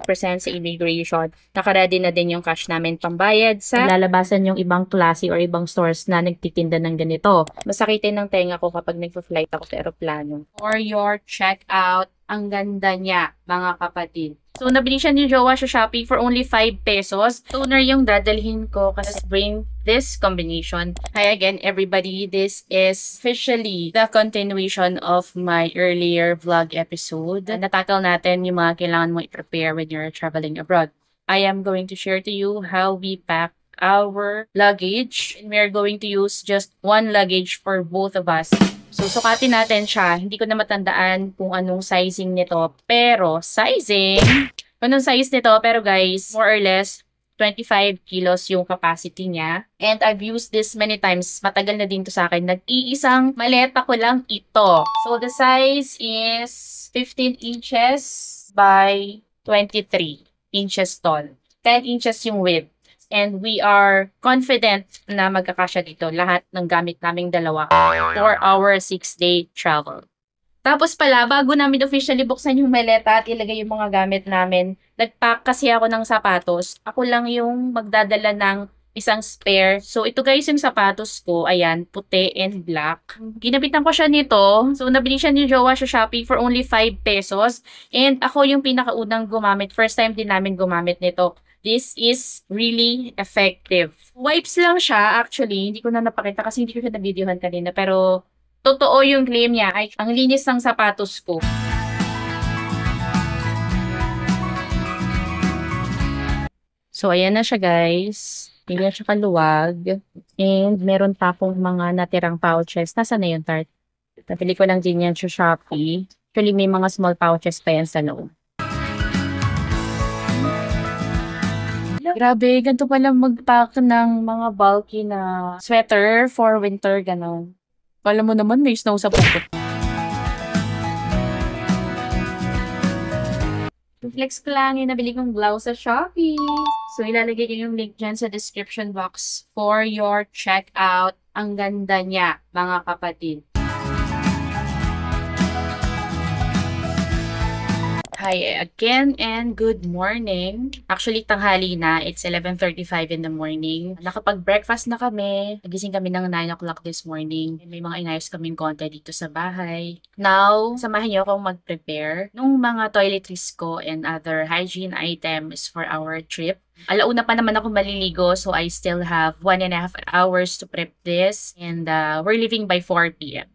sa immigration. Nakaready na din yung cash namin pambayad sa lalabasan yung ibang klase or ibang stores na nagtitinda ng ganito. Masakitin ng tenga ko kapag nagpa-flight ako sa aeroplano. For your checkout, ang ganda niya, mga kapatid. So, nabili siya ni Jowa sa Shopee for only 5 pesos. Toner yung dadalhin ko kasi bring this combination. Hi again, everybody. This is officially the continuation of my earlier vlog episode. Natakal natin yung mga kailangan mo i-prepare when you're traveling abroad. I am going to share to you how we pack our luggage. And we are going to use just one luggage for both of us. So, sukatin natin siya. Hindi ko na matandaan kung anong sizing nito. Pero, anong size nito. Pero guys, more or less, 25 kilos yung capacity niya. And I've used this many times. Matagal na din to sa akin. Nag-iisang maleta ko lang ito. So, the size is 15 inches by 23 inches tall. 10 inches yung width. And we are confident na magkakasya dito lahat ng gamit naming dalawa for our 6-day travel. Tapos pala, bago namin officially buksan yung maleta at ilagay yung mga gamit namin, nagpack kasi ako ng sapatos. Ako lang yung magdadala ng isang spare. So, ito guys yung sapatos ko. Ayan, puti and black. Ginabitan ko siya nito. So, nabili siya ni Jowa sa Shopee for only 5 pesos. And ako yung pinakaunang gumamit. First time din namin gumamit nito. This is really effective. Wipes lang siya, actually. Hindi ko na napakita kasi hindi ko siya na-videohan kanina. Pero, totoo yung claim niya. Ay, ang linis ng sapatos ko. So, ayan na siya, guys. Hindi na siya kaluwag. And, meron pa akong mga natirang pouches. Nasaan na yun, Tart? Napili ko lang din yan sa Shopee. Actually, may mga small pouches pa yan sa loob. Grabe, ganito pala mag-pack ng mga bulky na sweater for winter, gano'n. Alam mo naman, may snow sa pukot. Flex ko lang yung nabili kong blouse sa Shopee. So, ilalagay ko yung link dyan sa description box for your checkout. Ang ganda niya, mga kapatid. Hi again and good morning. Actually, tanghali na. It's 11:35 in the morning. Nakapag-breakfast na kami. Nagising kami ng 9 o'clock this morning. May mga inayos kaming konti dito sa bahay. Now, samahan niyo akong mag-prepare ng mga toiletries ko and other hygiene items for our trip. Alauna pa naman ako maliligo, so I still have 1.5 hours to prep this. And we're leaving by 4 p.m.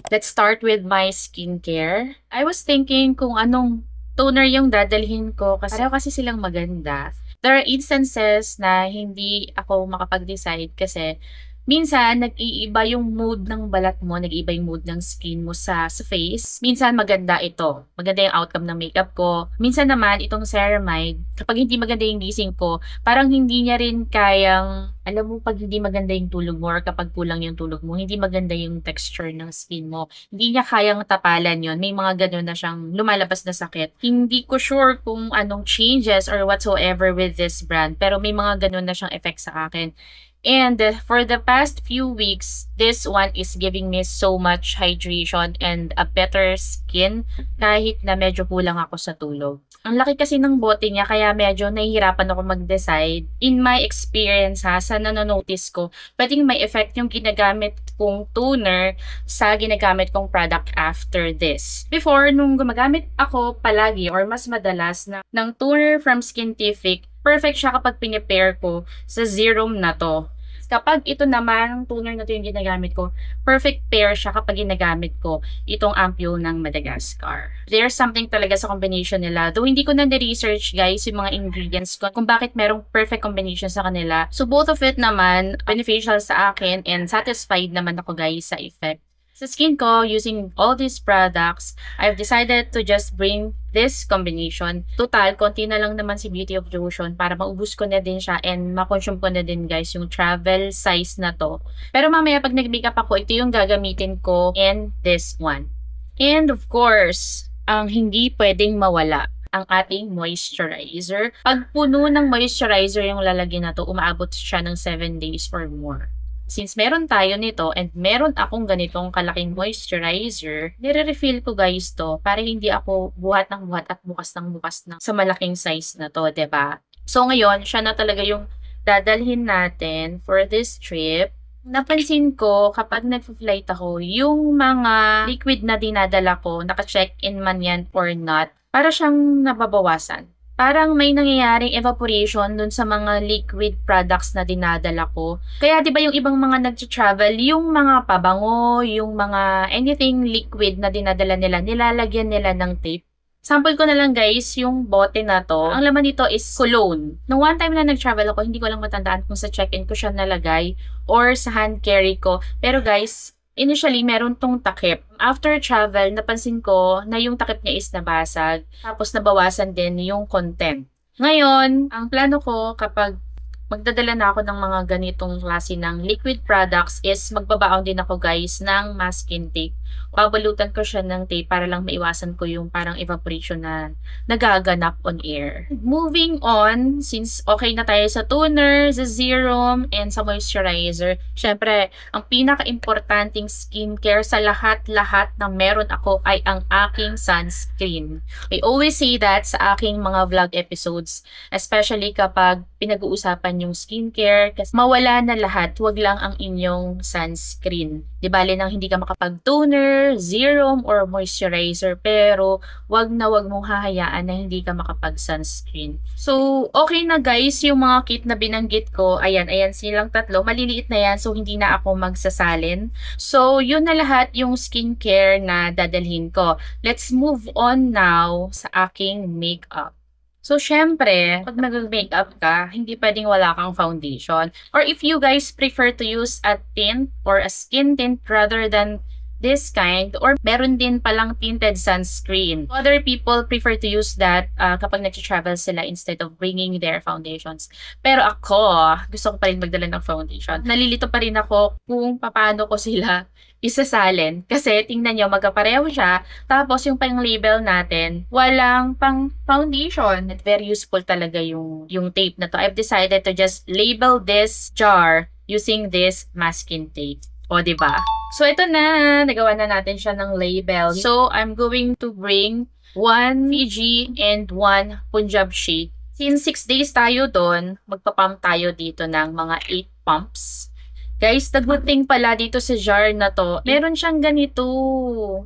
Let's start with my skincare. I was thinking kung anong toner yung dadalhin ko kasi pareho kasi silang maganda. There are instances na hindi ako makapag-decide kasi minsan nag-iiba yung mood ng balat mo, nag-iiba yung mood ng skin mo sa face. Minsan maganda ito. Maganda yung outcome ng makeup ko. Minsan naman itong ceramide, kapag hindi maganda yung gising ko, parang hindi niya rin kayang, alam mo, pag hindi maganda yung tulog mo or kapag kulang yung tulog mo, hindi maganda yung texture ng skin mo. Hindi niya kayang tapalan yon. May mga ganun na siyang lumalabas na sakit. Hindi ko sure kung anong changes or whatsoever with this brand, pero may mga ganun na siyang effect sa akin. And for the past few weeks, this one is giving me so much hydration and a better skin kahit na medyo kulang ako sa tulog. Ang laki kasi ng bote niya kaya medyo nahihirapan ako mag-decide. In my experience sa nanonotice ko, pwedeng may effect yung ginagamit kong toner sa ginagamit kong product after this. Before, nung gumagamit ako palagi or mas madalas ng toner from Skintific, perfect siya kapag pinipair ko sa serum na to. Kapag ito naman, toner na to yung ginagamit ko, perfect pair siya kapag ginagamit ko itong Ampule ng Madagascar. There's something talaga sa combination nila. Though hindi ko na na-research guys yung mga ingredients ko kung bakit merong perfect combination sa kanila. So both of it naman, beneficial sa akin and satisfied naman ako guys sa effect. Sa skin ko, using all these products, I've decided to just bring this combination. Total, konti na lang naman si Beauty of Devotion para maubos ko na din siya and makonsume ko na din guys yung travel size na to. Pero mamaya pag nag-makeup ako, ito yung gagamitin ko and this one. And of course, ang hindi pwedeng mawala, ang ating moisturizer. Pag puno ng moisturizer yung lalagyan na to, umaabot siya ng 7 days or more. Since meron tayo nito and meron akong ganitong kalaking moisturizer, nire-refill ko guys to para hindi ako buhat ng buhat at bukas ng bukas ng sa malaking size na to, 'di ba? So ngayon, siya na talaga yung dadalhin natin for this trip. Napansin ko kapag nag-flight ako, yung mga liquid na dinadala ko, naka-check-in man yan or not, para siyang nababawasan. Parang may nangyayaring evaporation dun sa mga liquid products na dinadala ko. Kaya 'di ba yung ibang mga nagtra-travel, yung mga pabango, yung mga anything liquid na dinadala nila, nilalagyan nila ng tape. Sample ko na lang guys, yung bote na to. Ang laman nito is cologne. Nung one time na nag-travel ako, hindi ko lang matandaan kung sa check-in ko siya nalagay or sa hand carry ko. Pero guys, initially, meron tong takip. After travel, napansin ko na yung takip niya is nabasag. Tapos nabawasan din yung content. Ngayon, ang plano ko kapag magdadala na ako ng mga ganitong klase ng liquid products is magbabaon din ako guys ng masking tape. Babalutan ko siya ng tape para lang maiwasan ko yung parang evaporation na nagaganap on air. Moving on, since okay na tayo sa toner, sa serum, and sa moisturizer, syempre, ang pinaka-importanting skincare sa lahat-lahat na meron ako ay ang aking sunscreen. I always say that sa aking mga vlog episodes, especially kapag pinag-uusapan yung skincare, kasi mawala na lahat, wag lang ang inyong sunscreen. Di bale nang hindi ka makapag-toner, serum, or moisturizer, pero wag na wag mong hahayaan na hindi ka makapag-sunscreen. So, okay na guys, yung mga kit na binanggit ko, ayan silang tatlo, maliliit na yan, so hindi na ako magsasalin. So, yun na lahat yung skincare na dadalhin ko. Let's move on now sa aking makeup. So, syempre, pag nag-makeup ka, hindi pwedeng wala kang foundation. Or if you guys prefer to use a tint or a skin tint rather than this kind, or meron din palang tinted sunscreen. Other people prefer to use that kapag nag-travel sila instead of bringing their foundations. Pero ako, gusto ko pa rin magdala ng foundation. Nalilito pa rin ako kung paano ko sila isasalin. Kasi tingnan nyo, magkapareho siya. Tapos yung pang label natin, walang pang foundation. At very useful talaga yung tape na to. I've decided to just label this jar using this masking tape. O, diba? So, ito na. Nagawa na natin siya ng label. So, I'm going to bring 1 Fiji and 1 Punjab shade. Since 6 days tayo doon, magpapump tayo dito ng mga 8 pumps. Guys, the good thing pala dito sa jar na to, meron siyang ganito.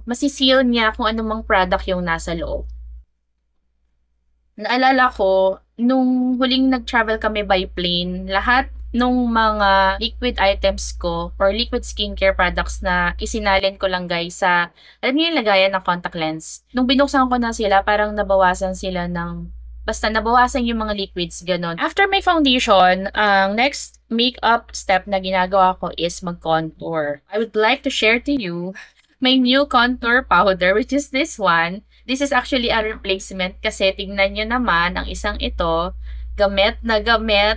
Masiseal niya kung anumang product yung nasa loob. Naalala ko, nung huling nag-travel kami by plane, lahat nung mga liquid items ko or liquid skincare products na isinalin ko lang guys sa, alam niyo yung lagayan ng contact lens. Nung binuksan ko na sila, parang nabawasan sila ng, basta nabawasan yung mga liquids, ganon. After my foundation, ang next makeup step na ginagawa ko is mag-contour. I would like to share to you my new contour powder, which is this one. This is actually a replacement kasi tingnan nyo naman, ang isang ito, gamit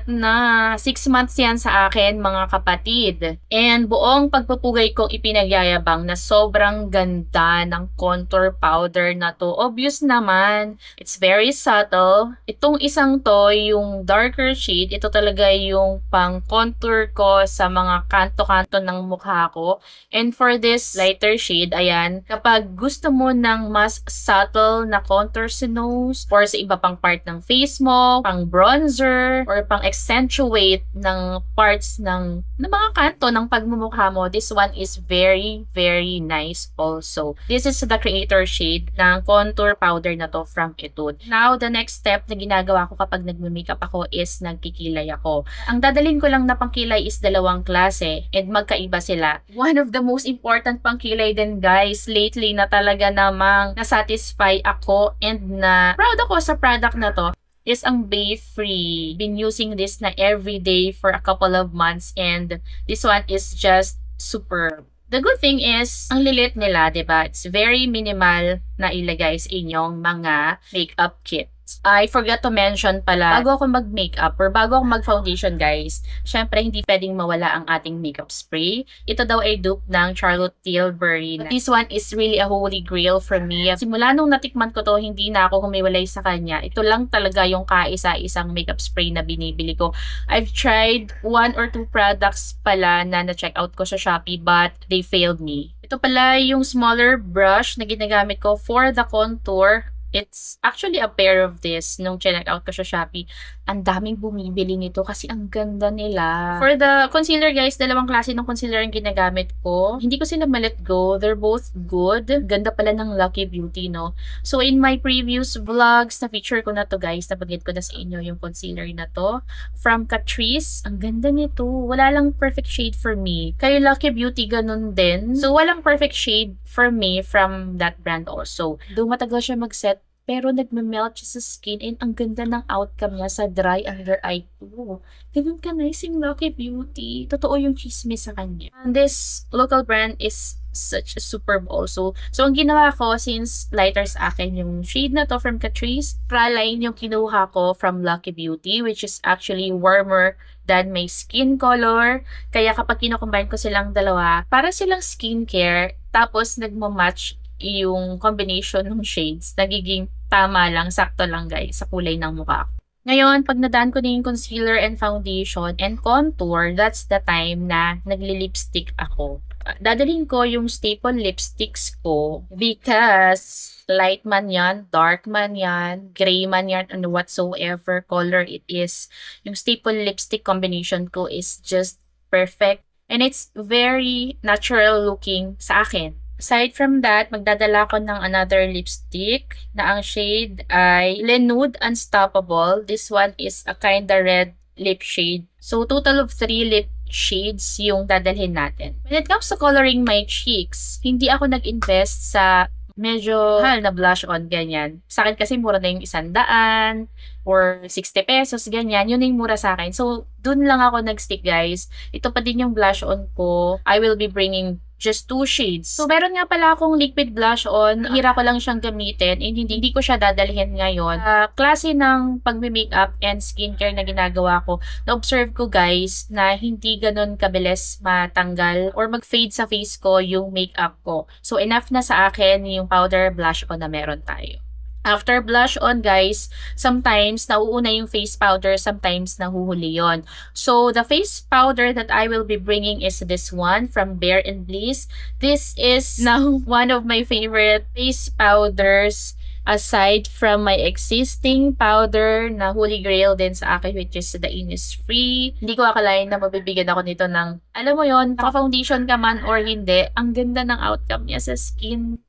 na 6 months yan sa akin mga kapatid. And buong pagpupugay kong ipinagyayabang na sobrang ganda ng contour powder na to. Obvious naman, it's very subtle. Itong isang to, yung darker shade, ito talaga yung pang contour ko sa mga kanto-kanto ng mukha ko. And for this lighter shade, ayan, kapag gusto mo ng mas subtle na contour sa nose or sa iba pang part ng face mo, pang bronzer, or pang accentuate ng parts ng mga kanto ng pagmumukha mo, this one is very, very nice also. This is the creator shade ng contour powder na to from Etude. Now, the next step na ginagawa ko kapag nagme-makeup ako is nagkikilay ako. Ang dadalhin ko lang na pangkilay is 2 klase and magkaiba sila. One of the most important pangkilay din guys, lately na talaga namang nasatisfy ako and na proud ako sa product na to, is ang Bay Free. Been using this na every day for a couple of months and this one is just superb. The good thing is, ang lilit nila, diba? It's very minimal na ilagay sa inyong mga makeup kits. I forgot to mention pala, bago ako mag-makeup or bago ako mag-foundation guys, syempre hindi pwedeng mawala ang ating makeup spray. Ito daw ay dupe ng Charlotte Tilbury. This one is really a holy grail for me. Simula nung natikman ko to, hindi na ako humiwalay sa kanya. Ito lang talaga yung kaisa-isang makeup spray na binibili ko. I've tried 1 or 2 products pala na na-check out ko sa Shopee but they failed me. Ito pala yung smaller brush na ginagamit ko for the contour. It's actually a pair of this nung check out ko sa Shopee. Ang daming bumibili nito kasi ang ganda nila. For the concealer guys, dalawang klase ng concealer ang ginagamit ko. Hindi ko sila ma-let go. They're both good. Ganda pala ng Lucky Beauty, no? So in my previous vlogs, na-feature ko na to guys. Napagit ko na sa inyo yung concealer na to. From Catrice. Ang ganda nito. Wala lang perfect shade for me. Kay Lucky Beauty, ganun din. So walang perfect shade for me from that brand also. Though matagal siya mag-set, pero nagme-melt siya sa skin and ang ganda ng outcome niya sa dry under eye too. Ganun ka nice yung Lucky Beauty. Totoo yung chismis sa kanya. And this local brand is such a superb also. So, ang ginawa ko, since lighter sa akin yung shade na to from Catrice, Praline yung kinuha ko from Lucky Beauty, which is actually warmer than my skin color. Kaya kapag kinocombine ko silang dalawa, para silang skincare, tapos nagmamatch yung combination ng shades, nagiging tama lang, sakto lang guys, sa kulay ng mukha. Ngayon, pag nadaan ko na yung concealer and foundation and contour, that's the time na nagli-lipstick ako. Dadalhin ko yung staple lipsticks ko because light man yan, dark man yan, gray man yan, and whatsoever color it is. Yung staple lipstick combination ko is just perfect and it's very natural looking sa akin. Aside from that, magdadala ko ng another lipstick na ang shade ay Lenude Unstoppable. This one is a kinda red lip shade. So, total of 3 lip shades yung dadalhin natin. When it comes to coloring my cheeks, hindi ako nag-invest sa medyo mahal na blush on, ganyan. Sa akin kasi mura na yung 100 or 60 pesos, ganyan. Yun yung mura sa akin. So, dun lang ako nag-stick, guys. Ito pa din yung blush on ko. I will be bringing just 2 shades. So, meron nga pala akong liquid blush on. Hira ko lang siyang gamitin and hindi ko siya dadalhin ngayon. Klase ng pagme-makeup and skincare na ginagawa ko, na-observe ko guys na hindi ganun kabilis matanggal or mag-fade sa face ko yung makeup ko. So, enough na sa akin yung powder blush on na meron tayo. After blush on, guys, sometimes nauuna yung face powder, sometimes nahuhuli yon. So, the face powder that I will be bringing is this one from Bare and Bliss. This is now one of my favorite face powders aside from my existing powder na holy grail din sa akin, which is the Innisfree. Hindi ko akalain na mabibigyan ako nito ng, alam mo yon, naka-foundation ka man or hindi, ang ganda ng outcome niya sa skin.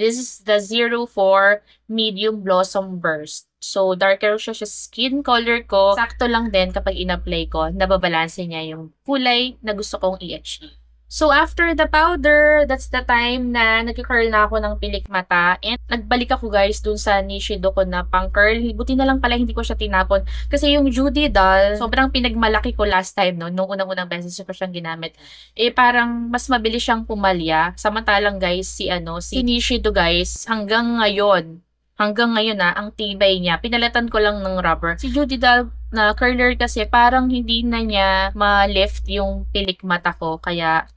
This is the 04 Medium Blossom Burst. So, darker siya sa skin color ko. Sakto lang din kapag in-apply ko, nababalanse niya yung kulay na gusto kong i-achieve. So, after the powder, that's the time na nag-curl na ako ng pilik mata. And nagbalik ako guys dun sa Nishido ko na pang-curl. Buti na lang pala hindi ko siya tinapon. Kasi yung Judy Doll, sobrang pinagmalaki ko last time, no? Nung unang-unang beses ko siyang ginamit. Eh, parang mas mabilis siyang pumalya. Samantalang guys, si Nishido guys, hanggang ngayon ang tibay niya. Pinalitan ko lang ng rubber. Si Judy Doll na curler kasi parang hindi na niya ma-lift yung pilik mata ko. Kaya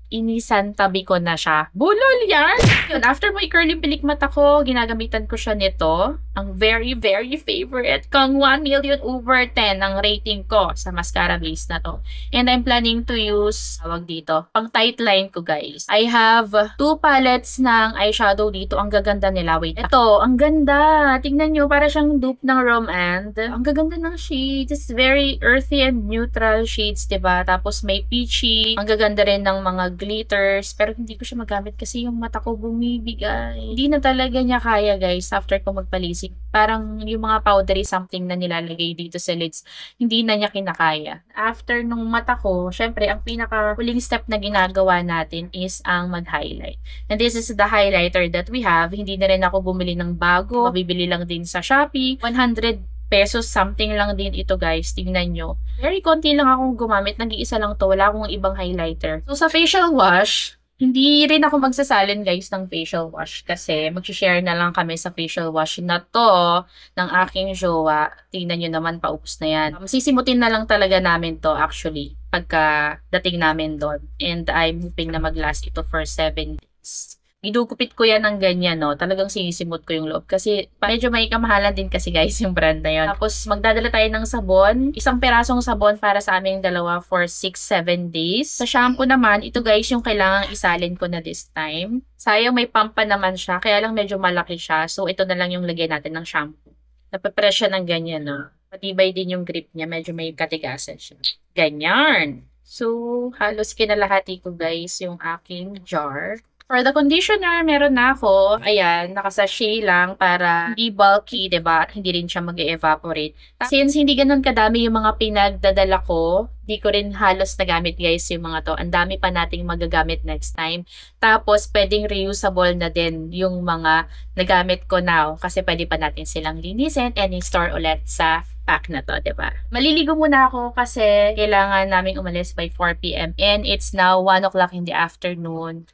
inisan tabi ko na siya. Bulol yan! Yun, after mo i-curl yung pilik mata ko, ginagamitan ko siya nito. Ang very, very favorite kong 1 million over 10 ang rating ko sa mascara base na to. And I'm planning to use, pang tight line ko guys. I have 2 palettes ng eyeshadow dito. Ang gaganda nila. Wait, ito, ang ganda. Tingnan nyo, para siyang dupe ng Romand. Ang gaganda ng shades. It's very earthy and neutral shades, diba? Tapos may peachy. Ang gaganda rin ng mga glitters. Pero hindi ko siya magamit kasi yung mata ko bumibigay. Hindi na talaga niya kaya guys after ko magpalisik. Parang yung mga powdery something na nilalagay dito sa lids, hindi na niya kinakaya. After nung mata ko, syempre, ang pinaka-huling step na ginagawa natin is ang mag-highlight. And this is the highlighter that we have. Hindi na rin ako bumili ng bago. Mabibili lang din sa Shopee. 100 pesos something lang din ito guys. Tingnan nyo. Very konti lang akong gumamit. Nag-iisa lang to. Wala akong ibang highlighter. So sa facial wash, Hindi rin ako magsasalin guys ng facial wash kasi mag-share na lang kami sa facial wash na to ng aking jowa. Tingnan nyo naman, paubos na yan. Sisimutin na lang talaga namin to actually pagka dating namin doon. And I'm hoping na mag-last ito for 7 days. Gidugupit ko yan ng ganyan, no? Talagang sinisimot ko yung loob. Kasi medyo may kamahalan din kasi guys yung brand na yun. Tapos magdadala tayo ng sabon. Isang perasong sabon para sa aming dalawa for 6-7 days. Sa shampoo naman, ito guys yung kailangang isalin ko na this time. Sayang may pump pa naman siya. Kaya lang medyo malaki siya. So ito na lang yung lagay natin ng shampoo. Napapress siya ng ganyan, no? Matibay din yung grip niya. Medyo may katigasan siya. Ganyan. So, halos kinalahati ko guys yung aking jar. For the conditioner, meron na ako. Ayan, nakasachet lang para hindi bulky, 'di ba? At hindi rin siya mag-evaporate. Since hindi ganun kadami yung mga pinagdadala ko, di ko rin halos nagamit guys yung mga to. Ang dami pa nating magagamit next time. Tapos, pwedeng reusable na din yung mga nagamit ko now kasi pwede pa natin silang linisin and in-store ulit sa pack na to, 'di ba? Maliligo muna ako kasi kailangan naming umalis by 4 p.m. and it's now 1 o'clock in the afternoon.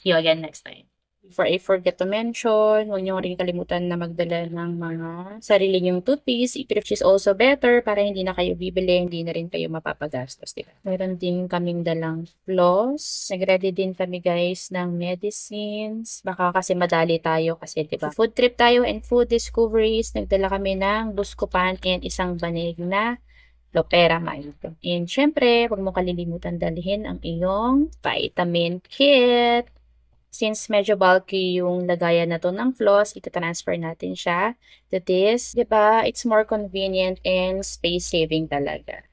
See you again next time. Before I forget to mention, huwag niyo rin kalimutan na magdala ng mga sarili niyong toothpaste, which is also better para hindi na kayo bibili, hindi na rin kayo mapapagastos, diba? Meron din kaming dalang floss. Nag-ready din kami guys ng medicines. Baka kasi madali tayo kasi, diba? Food trip tayo and food discoveries. Nagdala kami ng Buscopan and isang banig na Loperamide. And syempre, huwag mo kalilimutan dalhin ang iyong vitamin kit. Since medyo bulky yung lagayan na to ng floss, ita-transfer natin siya to this. Diba? It's more convenient and space-saving talaga.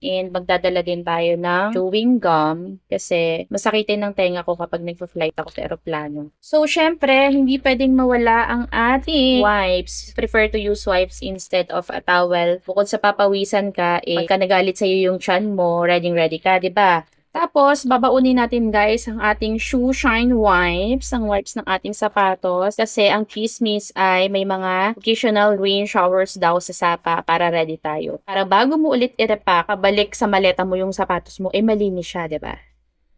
And magdadala din tayo ng chewing gum kasi masakitin ng tenga ko kapag nagpa-flight ako sa aeroplano. So, syempre, hindi pwedeng mawala ang ating wipes. Prefer to use wipes instead of a towel. Bukod sa papawisan ka, pagka nagalit sa'yo yung tiyan mo, ready ka, diba? Tapos, babaunin natin guys ang ating shoe shine wipes, ang wipes ng ating sapatos. Kasi ang chismis ay may mga occasional rain showers daw sa sapa para ready tayo. Para bago mo ulit i-repack, kabalik sa maleta mo yung sapatos mo, malinis siya, diba?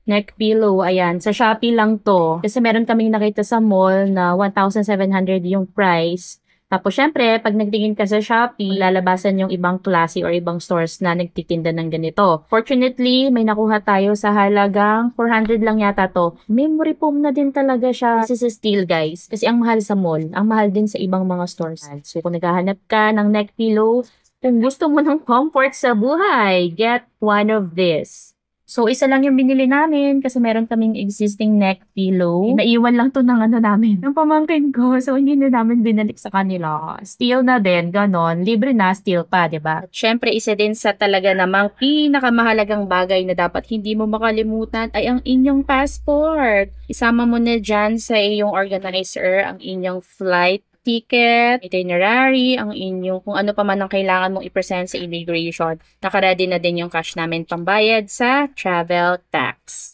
Neck pillow, ayan. Sa Shopee lang to. Kasi meron kaming nakita sa mall na 1,700 yung price. Tapos, syempre, pag nagtingin ka sa Shopee, lalabasan yung ibang klase or ibang stores na nagtitinda ng ganito. Fortunately, may nakuha tayo sa halagang 400 lang yata to. Memory foam na din talaga siya. This is steel, guys. Kasi ang mahal sa mall, ang mahal din sa ibang mga stores. So, kung naghahanap ka ng neck pillow, kung gusto mo ng comfort sa buhay, get one of this. So, isa lang yung binili namin kasi meron kaming existing neck pillow. Naiwan lang to ng namin, ng pamangkin ko. So, hindi na namin binalik sa kanila. Steel na din, ganon. Libre na, steel pa, diba? At syempre, isa din sa talaga namang pinakamahalagang bagay na dapat hindi mo makalimutan ay ang inyong passport. Isama mo na dyan sa iyong organizer ang inyong flight ticket, itinerary, ang inyong kung ano pa man ang kailangan mong i-present sa immigration. Naka-ready na din yung cash namin pambayad sa travel tax.